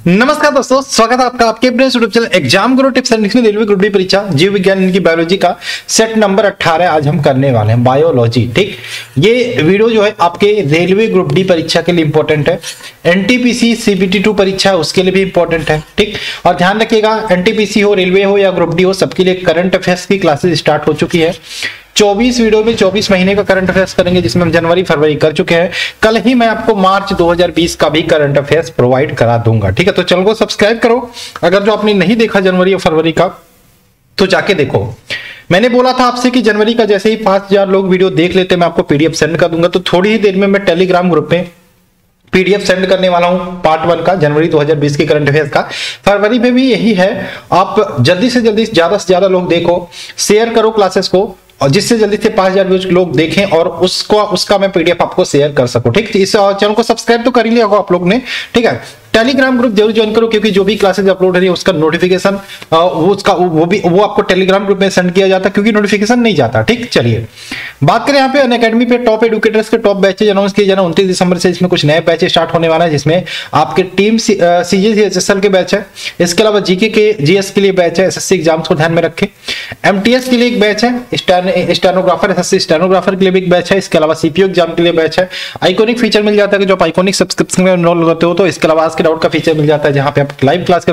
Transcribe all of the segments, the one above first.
नमस्कार दोस्तों, स्वागत है आपका आपके अपने YouTube channel exam Guru tips and tricks में रेलवे ग्रुप डी परीक्षा जीव विज्ञान इनकी बायोलॉजी का सेट नंबर 18 आज हम करने वाले हैं बायोलॉजी। ठीक, ये वीडियो जो है आपके रेलवे ग्रुप डी परीक्षा के लिए इंपॉर्टेंट है, एनटीपीसी सीबीटी 2 परीक्षा है उसके लिए भी इंपॉर्टेंट है। ठीक, और ध्यान रखिएगा एनटीपीसी हो, रेलवे हो या ग्रुप डी हो, सबके लिए करंट अफेयर्स की क्लासेस स्टार्ट हो चुकी है। 24 वीडियो में 24 महीने का करंट अफेयर्स करेंगे, जिसमें हम जनवरी फरवरी कर चुके हैं। कल ही मैं आपको मार्च 2020 का भी करंट अफेयर्स प्रोवाइड करा दूंगा। ठीक है, तो चैनल को सब्सक्राइब करो। अगर जो आपने नहीं देखा जनवरी और फरवरी का तो जाके देखो। मैंने बोला था आपसे कि जनवरी का जैसे ही 5000 लोग वीडियो देख लेते मैं आपको पीडीएफ सेंड कर दूंगा। तो थोड़ी ही देर में मैं टेलीग्राम ग्रुप में पीडीएफ सेंड करने वाला हूं पार्ट 1 का जनवरी 2020 के करंट अफेयर्स का। फरवरी में भी यही है। आप जल्दी से जल्दी ज्यादा से ज्यादा लोग देखो, शेयर करो क्लासेस को, और जिससे जल्दी से 5000 लोग देखें और उसका मैं पीडीएफ आपको शेयर कर सकूं। ठीक, इस चैनल को सब्सक्राइब तो कर ही लिया होगा आप लोग ने। ठीक है, टेलीग्राम ग्रुप जरूर ज्वाइन करो, क्योंकि जो भी क्लासेस अपलोड हो रही है उसका नोटिफिकेशन वो आपको टेलीग्राम ग्रुप में सेंड किया जाता है, क्योंकि नोटिफिकेशन नहीं जाता। ठीक, चलिए बात करें यहाँ पे अनअकैडमी पे टॉप एडुकेटर्स के टॉप बैचेज अनाउंस किए जाना 29 दिसंबर से। इसमें कुछ नए बैचेज स्टार्ट होने वाला है, जिसमें आपके टीम सीजीसीएचएसएल के बैच है, इसके अलावा जीके के जीएस के लिए बैच है, एसएससी एग्जाम्स को ध्यान में रखें। एमटीएस के लिए एक बैच है, स्टेनोग्राफर एसएससी स्टेनोग्राफर के लिए भी एक बैच है, इसके अलावा सीपीओ एग्जाम के लिए बैच है। आइकॉनिक फीचर मिल जाता है कि जो आप आइकॉनिक सब्सक्रिप्शन में एनरोल होते हो, तो इसके अलावा आज के डाउट का फीचर मिल जाता है, जहां पे आप लाइव क्लास के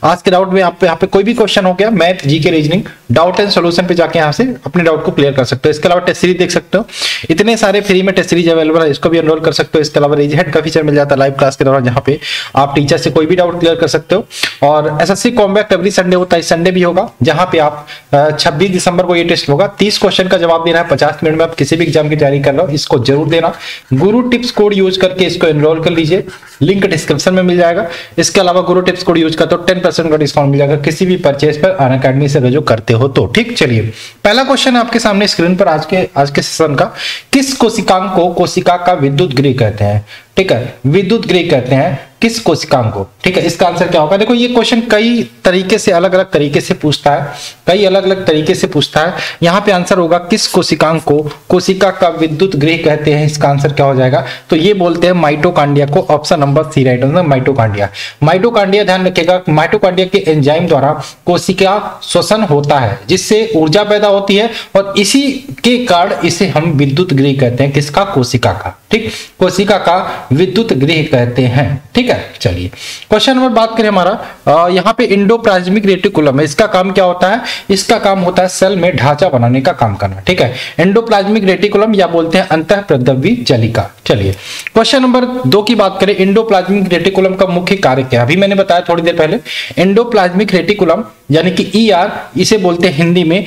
आज के डाउट में आप यहाँ पे कोई भी क्वेश्चन हो गया, math GK reasoning doubt and solution पे जाके यहाँ से अपने डाउट को क्लियर कर सकते हो। इसके अलावा टेस्ट सीरीज देख सकते हो, इतने सारे फ्री में टेस्ट सीरीज अवेलेबल है, इसको भी एनरोल कर सकते हो। इसके अलावा रेज हेड का फीचर मिल जाता है लाइव क्लास के दौरान, जहां पे आप टीचर से कोई भी डाउट क्लियर कर सकते हो। और एसएससी कॉम्बैक्ट एवरी संडे होता है, संडे भी होगा, जहां पे आप 26 दिसंबर को ये टेस्ट होगा। 30 क्वेश्चन का जवाब देना है 50 मिनट में। आप किसी भी एग्जाम की तैयारी कर रहे हो, इसको जरूर देना। गुरु टिप्स कोड यूज करके इसको एनरोल कर लीजिए, लिंक डिस्क्रिप्शन में मिल जाएगा। इसके अलावा गुरु टिप्स कोड यूज करते हो 10% का डिस्काउंट मिल जाएगा किसी भी परचेज पर अनअकैडमी से जो करते हो तो। ठीक, चलिए पहला क्वेश्चन है आपके सामने स्क्रीन पर आज के सेशन का। किस कोशिकांग को कोशिका का विद्युत गृह कहते हैं? ठीक है, विद्युत गृह कहते हैं किस कोशिकांग को? ठीक है, इसका आंसर क्या होगा? देखो ये क्वेश्चन कई तरीके से अलग अलग तरीके से पूछता है, कई अलग अलग तरीके से पूछता है। यहाँ पे आंसर होगा किस कोशिकांग को कोशिका का विद्युत गृह कहते हैं। इसका आंसर क्या हो जाएगा? तो ये बोलते हैं माइटोकांड्रिया को। Option number C right answer mitochondria. Mitochondria ध्यान रखिएगा, माइटोकांड्रिया के एंजाइम द्वारा कोशिका श्वसन होता है, जिससे ऊर्जा पैदा होती है, और इसी के कारण इसे हम विद्युत गृह कहते हैं। किसका? कोशिका का। ठीक, कोशिका का विद्युत गृह कहते हैं। ठीक है, चलिए क्वेश्चन नंबर बात करें हमारा। यहाँ पे एंडोप्लाज्मिक रेटिकुलम है, इसका काम क्या होता है? इसका काम होता है सेल में ढांचा बनाने का काम करना। ठीक है, एंडोप्लाज्मिक रेटिकुलम या बोलते हैं अंतःप्रद्रव्य जलिका। चलिए क्वेश्चन नंबर 2 की बात करें। एंडोप्लाज्मिक रेटिकुलम का मुख्य कार्य क्या है? अभी मैंने बताया थोड़ी देर पहले, एंडोप्लाज्मिक रेटिकुलम यानी कि ईआर, इसे बोलते हैं हिंदी में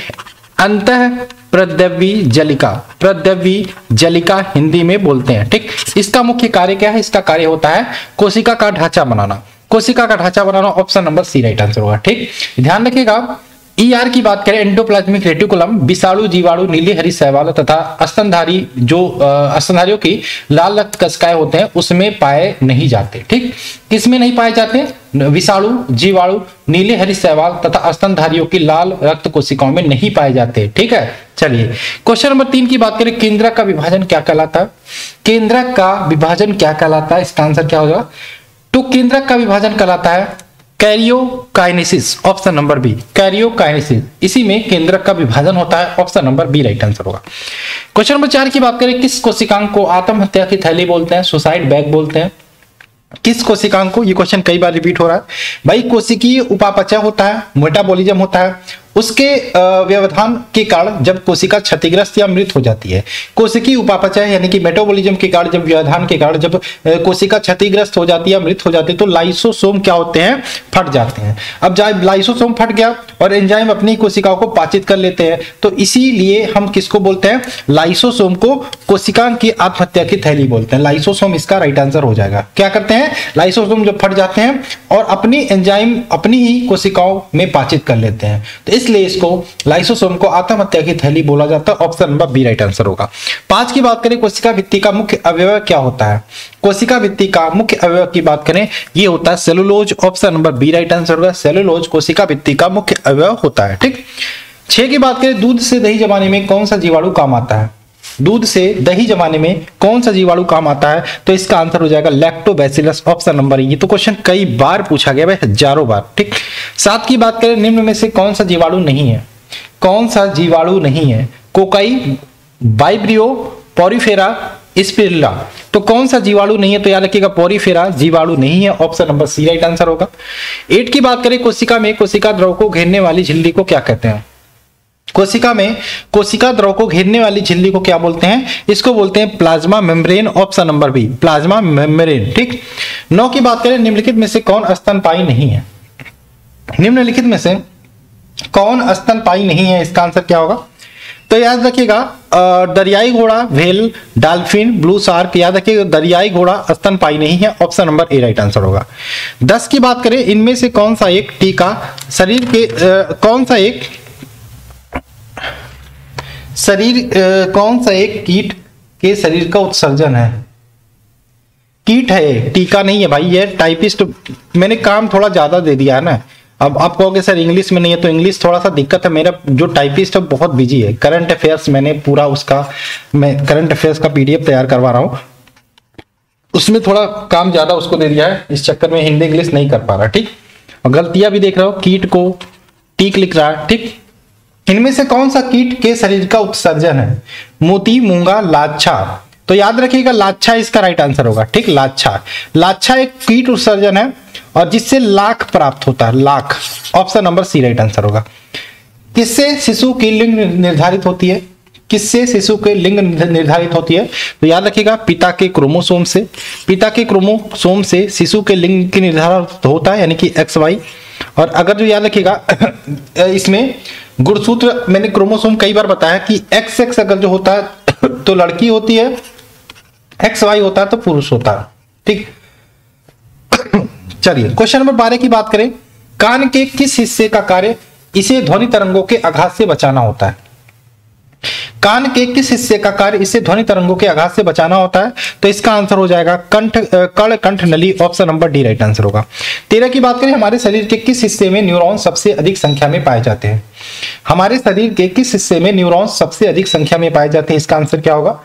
अंतःप्रद्रव्य जलिका। प्रद्रव्य जलिका हिंदी में बोलते हैं। ठीक, इसका मुख्य कार्य क्या है? इसका कार्य होता है कोशिका का ढांचा बनाना। कोशिका का ढांचा बनाना option number C right answer होगा। ठीक, ध्यान रखिएगा ईआर की बात करें, एंडोप्लाज्मिक रेटिकुलम विषाणु, जीवाणु, नीले हरी शैवाल तथा स्तनधारी स्तनधारियों की लाल रक्त कोशिकाएं होते हैं उसमें पाए नहीं जाते। ठीक, किसमें नहीं पाए जाते? विषाणु, जीवाणु, नीले हरी शैवाल तथा स्तनधारियों की लाल रक्त कोशिकाओं में नहीं पाए जाते। ठीक है, चलिए क्वेश्चन नंबर 3 की बात करें। केंद्रक का विभाजन क्या कहलाता है? केंद्रक का विभाजन क्या कहलाता है? इसका आंसर क्या होगा? तो केंद्रक का विभाजन कहलाता है karyokinesis. Option number B, karyokinesis. इसी में केंद्रक का विभाजन होता है। Option number B right answer होगा। क्वेश्चन नंबर 4 की बात करें। किस कोशिकांग को आत्महत्या की थैली बोलते हैं? सुसाइड बैग बोलते हैं। किस कोशिकांग को? ये क्वेश्चन कई बार रिपीट हो रहा है भाई। कोशिकीय उपापचय होता है, मेटाबॉलिज्म होता है, उसके व्यवधान के कारण जब कोशिका क्षतिग्रस्त या मृत हो जाती है। कोशिकीय उपापचय यानी कि मेटाबॉलिज्म के कारण, जब व्यवधान के कारण जब कोशिका क्षतिग्रस्त हो जाती है या मृत हो जाती है, तो लाइसोसोम क्या होते हैं? फट जाते हैं। अब जब लाइसोसोम फट गया और एंजाइम अपनी कोशिकाओं को पाचित कर लेते हैं, तो इसीलिए हम किसको बोलते हैं? लाइसोसोम को कोशिकांग की आत्महत्या की थैली बोलते हैं। लाइसोसोम इसका राइट आंसर हो जाएगा। क्या करते हैं? लाइसोसोम जब फट जाते हैं और अपनी एंजाइम अपनी ही कोशिकाओं में पाचित कर लेते हैं, तो इसलिए इसको लाइसोसोम को आत्महत्या की थैली बोला जाता है। Option number B right answer होगा। 5 की बात करें। कोशिका भित्ति का मुख्य अवयव क्या होता है? कोशिका भित्ति का मुख्य अवयव की बात करें, ये होता है cellulose. Option number B right answer होगा। सेलुलोज कोशिका भित्ति का मुख्य अवयव होता है। ठीक, 6 की बात करें। दूध से दही जमाने में कौन सा जीवाणु काम आता है? दूध से दही जमाने में कौन सा जीवाणु काम आता है? तो इसका आंसर हो जाएगा लैक्टोबैसिलस, ऑप्शन नंबर ए। ये तो क्वेश्चन कई बार पूछा गया भाई, हजारों बार। ठीक, 7 की बात करें, निम्न में से कौन सा जीवाणु नहीं है? कौन सा जीवाणु नहीं है? Cocci, vibrio, Porifera, spirulina. तो कौन सा जीवाणु नहीं है? तो याद रखिएगा पोरिफेरा जीवाणु नहीं है, option number C right answer होगा। 8 की बात करें, कोशिका में कोशिका द्रव को घेरने वाली झिल्ली को क्या कहते हैं? कोशिका में कोशिका द्रव को घेरने वाली झिल्ली को क्या बोलते हैं? इसको बोलते हैं plasma membrane, option number B, plasma membrane. ठीक, 9 की बात करें, निम्नलिखित में से कौन स्तनपायी नहीं है? निम्नलिखित में से कौन स्तनपायी नहीं है? इसका आंसर क्या होगा? तो याद रखिएगा दरियाई घोड़ा, व्हेल, डॉल्फिन, ब्लू शार्क। याद रखिएगा दरियाई घोड़ा स्तनपायी नहीं है, option number A right answer होगा। 10 की बात करें, इनमें से कौन सा एक टीका शरीर के कौन सा एक कीट के शरीर का उत्सर्जन है? कीट है, टीका नहीं है भाई, ये टाइपिस्ट। मैंने काम थोड़ा ज्यादा दे दिया है ना। अब आप कहोगे सर इंग्लिश में नहीं है, तो इंग्लिश थोड़ा सा दिक्कत है। मेरा जो टाइपिस्ट है बहुत बिजी है। करंट अफेयर्स मैंने पूरा मैं करंट अफेयर्स का पीडीएफ तैयार करवा रहा हूं, उसमें थोड़ा काम ज्यादा उसको दे दिया है, इस चक्कर में हिंदी इंग्लिश नहीं कर पा रहा। ठीक, और गलतियां भी देख रहे हो, कीट को टीक लिख रहा है। ठीक, इनमें से कौन सा कीट के शरीर का उत्सर्जन है? मोती, मूंगा, लाच्छा। तो याद रखिएगा लाच्छा इसका राइट आंसर होगा। ठीक, लाच्छा एक कीट उत्सर्जन है और जिससे लाख प्राप्त होता है, लाख, option number C right answer होगा। किससे शिशु की लिंग निर्धारित होती है? किससे शिशु के लिंग निर्धारित होती है? तो याद रखिएगा पिता के क्रोमोसोम से। पिता के क्रोमोसोम से शिशु के लिंग की निर्धारण होता है, यानी कि XY। और अगर जो याद रखिएगा इसमें गुणसूत्र, मैंने क्रोमोसोम कई बार बताया कि XX अगर जो होता है तो लड़की होती है, XY होता है तो पुरुष होता है। ठीक, चलिए क्वेश्चन नंबर 12 की बात करें, कान के किस हिस्से का कार्य इसे ध्वनि तरंगों के आघात से बचाना होता है? कान के किस हिस्से का कार्य इसे ध्वनि तरंगों के आघात से बचाना होता है? तो इसका आंसर हो जाएगा कंठ नली, option number D right answer होगा। 13 की बात करें, हमारे शरीर के किस हिस्से में न्यूरॉन सबसे अधिक संख्या में पाए जाते हैं? हमारे शरीर के किस हिस्से में न्यूरॉन सबसे अधिक संख्या में पाए जाते हैं? इसका आंसर क्या होगा?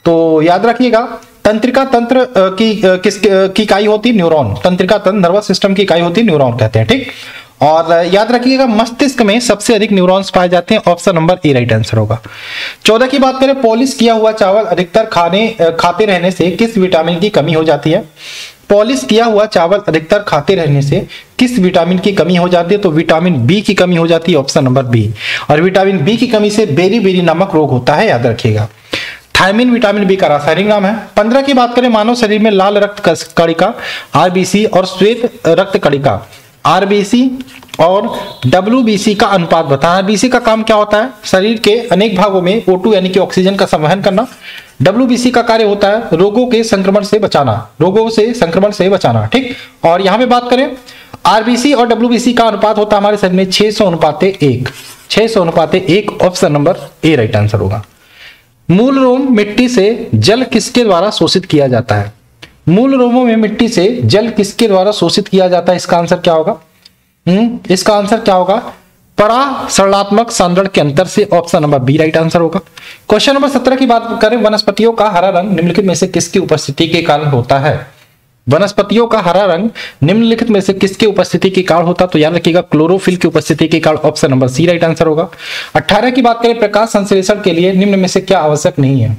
तो याद रखिएगा तंत्रिका तंत्र की इकाई होती है न्यूरॉन। तंत्रिका तंत्र नर्वस सिस्टम की इकाई होती है, न्यूरॉन कहते हैं। ठीक, और याद रखिएगा मस्तिष्क में सबसे अधिक न्यूरॉन्स पाए जाते हैं, option number A right answer होगा। 14 की बात करें, पॉलिश किया हुआ चावल अधिकतर खाते रहने से किस विटामिन की कमी हो जाती है? पॉलिश किया हुआ चावल अधिकतर खाते रहने से किस विटामिन की कमी हो जाती है? तो विटामिन बी की कमी हो जाती है, ऑप्शन नंबर बी। और विटामिन बी की कमी से बेरी नामक रोग होता है, याद रखिएगा। थायमिन विटामिन बी का रासायनिक नाम है। 15 की बात करें, मानव शरीर में लाल रक्त कणिका RBC और श्वेत रक्त कणिका RBC और WBC का अनुपात बताना। RBC का काम क्या होता है? शरीर के अनेक भागों में O2 यानी कि ऑक्सीजन का संवहन करना। WBC का कार्य होता है रोगों के संक्रमण से बचाना, रोगों से संक्रमण से बचाना। ठीक, और यहां पे बात करें RBC और WBC का अनुपात होता है हमारे शरीर में 600:1, 600:1, option number A right answer होगा। मूल रोम मिट्टी से जल किसके द्वारा शोषित किया जाता है? मूल रोमों में मिट्टी से जल किसके द्वारा शोषित किया जाता है? इसका आंसर क्या होगा? इसका आंसर क्या होगा? परासरणात्मक सांद्रण के अंतर से, option number B right answer होगा। क्वेश्चन नंबर 17 की बात करें, वनस्पतियों का हरा रंग निम्नलिखित में से किसकी उपस्थिति के कारण होता है? वनस्पतियों का हरा रंग निम्नलिखित में से किसकी उपस्थिति के कारण होता? तो याद रखिएगा क्लोरोफिल की उपस्थिति के कारण, option number C right answer होगा। 18 की बात करें, प्रकाश संश्लेषण के लिए निम्न में से क्या आवश्यक नहीं है?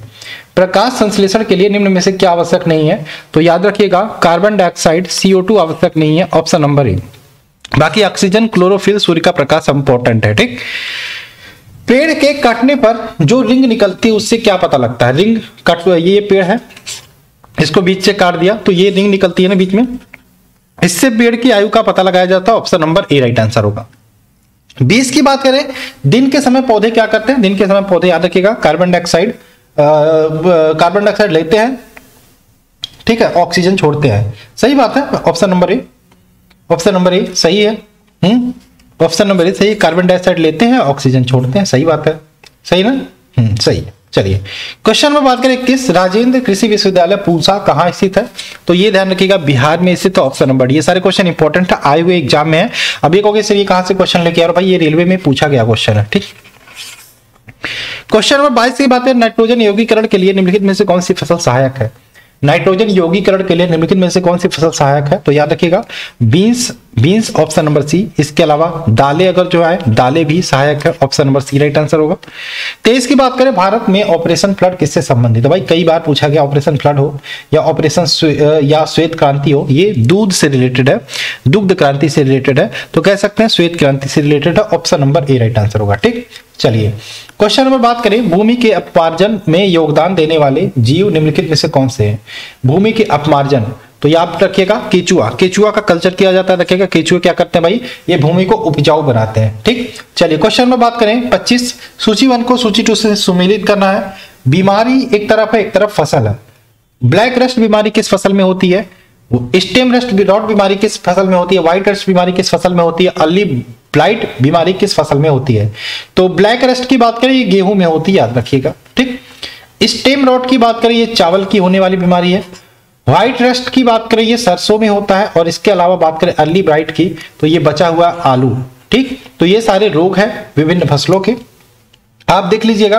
प्रकाश संश्लेषण के लिए निम्न में से क्या आवश्यक नहीं है? तो याद रखिएगा कार्बन डाइऑक्साइड CO2 आवश्यक नहीं है, ऑप्शन नंबर ए। बाकी ऑक्सीजन, क्लोरोफिल, सूर्य का प्रकाश इंपॉर्टेंट है। ठीक, पेड़ के काटने पर जो रिंग निकलती है उससे क्या पता लगता है? रिंग कट, ये पेड़ है, इसको बीच से काट दिया तो ये रिंग निकलती है ना बीच में, इससे पेड़ की आयु का पता लगाया जाता है, option number A right answer होगा। 20 की बात करें, दिन के समय पौधे क्या करते हैं? दिन के समय पौधे याद रखिएगा कार्बन डाइऑक्साइड लेते हैं, ठीक है, ऑक्सीजन छोड़ते हैं। सही बात है, option number A, option number A सही है। ऑप्शन नंबर ए सही, कार्बन डाइऑक्साइड लेते हैं, ऑक्सीजन छोड़ते हैं, सही बात है, सही ना? सही है। चलिए क्वेश्चन में बात करें, किस राजेंद्र कृषि विश्वविद्यालय पूसा कहाँ स्थित है? तो ये ध्यान रखिएगा बिहार में स्थित, ऑप्शन नंबर। ये सारे क्वेश्चन इंपॉर्टेंट है, आए हुए एग्जाम में है। अब ये कहोगे सर ये कहाँ से क्वेश्चन लेके आ रहे हो? भाई ये रेलवे में पूछा गया क्वेश्चन है। ठीक, क्वेश्चन नंबर 22 की बात है, नाइट्रोजन यौगीकरण के लिए निम्नलिखित में से कौन सी फसल सहायक है? नाइट्रोजन यौगीकरण के लिए निम्नलिखित में से कौन सी फसल सहायक है? तो याद रखिएगा बीन्स ऑप्शन नंबर सी। इसके अलावा दालें अगर जो है दालें भी सहायक है, option number C right answer होगा। 23 की बात करें, भारत में ऑपरेशन फ्लड किससे संबंधित है? भाई कई बार पूछा गया, ऑपरेशन फ्लड हो या ऑपरेशन या श्वेत क्रांति हो, ये दूध से रिलेटेड है, दुग्ध क्रांति से रिलेटेड है, तो कह सकते हैं श्वेत क्रांति से रिलेटेड है, option number A right answer होगा। ठीक, चलिए क्वेश्चन नंबर बात करें, भूमि के अपमार्जन में योगदान देने वाले जीव निम्नलिखित में से कौन से हैं? भूमि के अपमार्जन, तो याद रखिएगा केचुआ, केचुआ का कल्चर किया जाता है, रखिएगा केचुए क्या करते हैं भाई, ये भूमि को उपजाऊ बनाते हैं। ठीक, चलिए क्वेश्चन में बात करें 25, सूची 1 को सूची 2 से सुमेलित करना है। बीमारी एक तरफ है, एक तरफ फसल है। ब्लैक रस्ट बीमारी किस फसल में होती है? स्टेम रस्ट रॉट बीमारी किस फसल में होती है? व्हाइट रस्ट बीमारी किस फसल में होती है? अर्ली ब्लाइट बीमारी किस फसल में होती है? तो ब्लैक रस्ट की बात करें, ये गेहूं में होती है, याद रखिएगा। ठीक, स्टेम रॉट की बात करें, ये चावल की होने वाली बीमारी है। व्हाइट रस्ट की बात करें, ये सरसों में होता है। और इसके अलावा बात करें अर्ली ब्लाइट की, तो ये बचा हुआ आलू। ठीक, तो ये सारे रोग हैं विभिन्न फसलों के, आप देख लीजिएगा।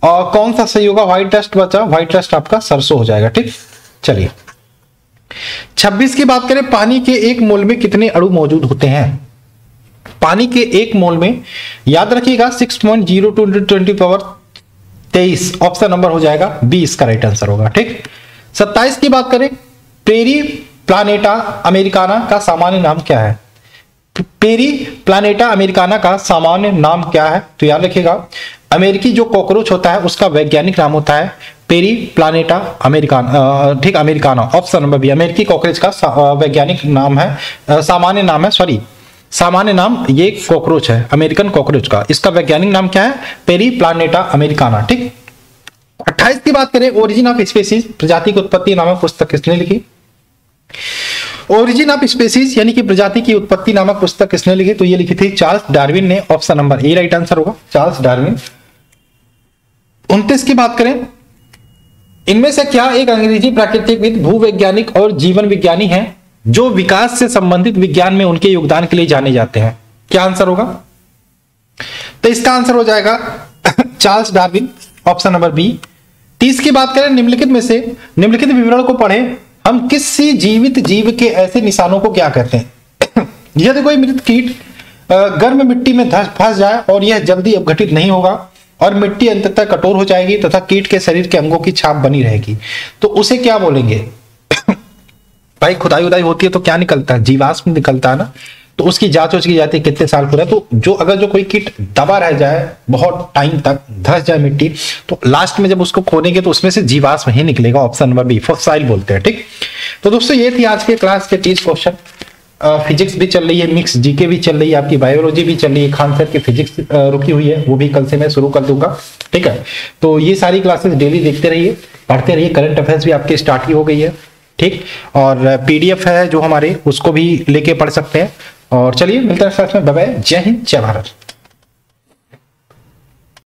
और कौन सा सही होगा? व्हाइट रस्ट बचा, व्हाइट रस्ट आपका सरसों हो जाएगा। ठीक, चलिए 26 की बात करें, पानी के एक मोल में कितने अणु मौजूद होते हैं? पानी के एक मोल में याद रखिएगा 6.02 × 10⁻23 ऑप्शन नंबर हो जाएगा बी, इसका राइट आंसर होगा। ठीक, 27 की बात करें, पेरी प्लानेटा अमेरिकाना का सामान्य नाम क्या है? पेरी प्लानेटा अमेरिकाना का सामान्य नाम क्या है? तो याद रखिएगा अमेरिकी जो कॉकरोच होता है उसका वैज्ञानिक नाम होता है पेरी प्लानेटा अमेरिकाना। ठीक, अमेरिकाना ऑप्शन नंबर बी, अमेरिकी कॉकरोच का वैज्ञानिक नाम है, सामान्य नाम है, सॉरी सामान्य नाम ये कॉकरोच है, अमेरिकन कॉकरोच का, इसका वैज्ञानिक नाम क्या है? Periplaneta americana. ठीक, 28 की बात करें, ओरिजिन ऑफ स्पीसीज प्रजाति की उत्पत्ति नामक पुस्तक किसने लिखी? ओरिजिन ऑफ स्पीसीज यानी कि प्रजाति की उत्पत्ति नामक पुस्तक किसने लिखी? तो ये लिखी थी चार्ल्स डार्विन ने, option number A right answer होगा, चार्ल्स डार्विन। 29 की बात करें, इनमें से क्या एक अंग्रेजी प्राकृतिकविद, भूवैज्ञानिक और जीवन विज्ञानी हैं जो विकास से संबंधित विज्ञान में उनके योगदान के लिए जाने जाते हैं? क्या आंसर होगा? तो इसका आंसर हो जाएगा Charles Darwin, option number B. 30 की बात करें, निम्नलिखित में से निम्नलिखित विवरण को पढ़ें, हम किसी जीवित जीव के ऐसे निशानों को क्या कहते हैं? यदि कोई मृत कीट गर्म मिट्टी में फंस जाए और यह जल्दी अपघटित नहीं होगा और मिट्टी अंततः कठोर हो जाएगी तथा कीट के शरीर के अंगों की छाप बनी रहेगी, तो उसे क्या बोलेंगे? भाई खुदाई उदाई होती है तो क्या निकलता है? जीवाश्म निकलता है ना, तो उसकी जांच की जाती है कितने साल पूरा। तो जो अगर जो कोई कीट दबा रह जाए बहुत टाइम तक, धंस जाए मिट्टी, तो लास्ट में जब उसको खोदेंगे तो उसमें से जीवाश्म ही निकलेगा, ऑप्शन नंबर बी, फॉस्साइल बोलते हैं। ठीक, तो दोस्तों ये थी आज के क्लास के 30 क्वेश्चन। फिजिक्स भी चल रही है, मिक्स जीके भी चल रही है, आपकी बायोलॉजी भी चल रही है, खान सर की फिजिक्स रुकी हुई है, वो भी कल से मैं शुरू कर दूंगा। ठीक है, तो ये सारी क्लासेस डेली देखते रहिए, पढ़ते रहिए, करंट अफेयर्स भी आपकी स्टार्ट ही हो गई है। ठीक, और पीडीएफ है जो हमारे, उसको भी लेके पढ़ सकते हैं। और चलिए मिलते हैं साथ में, बाय बाय, जय हिंद, जय भारत।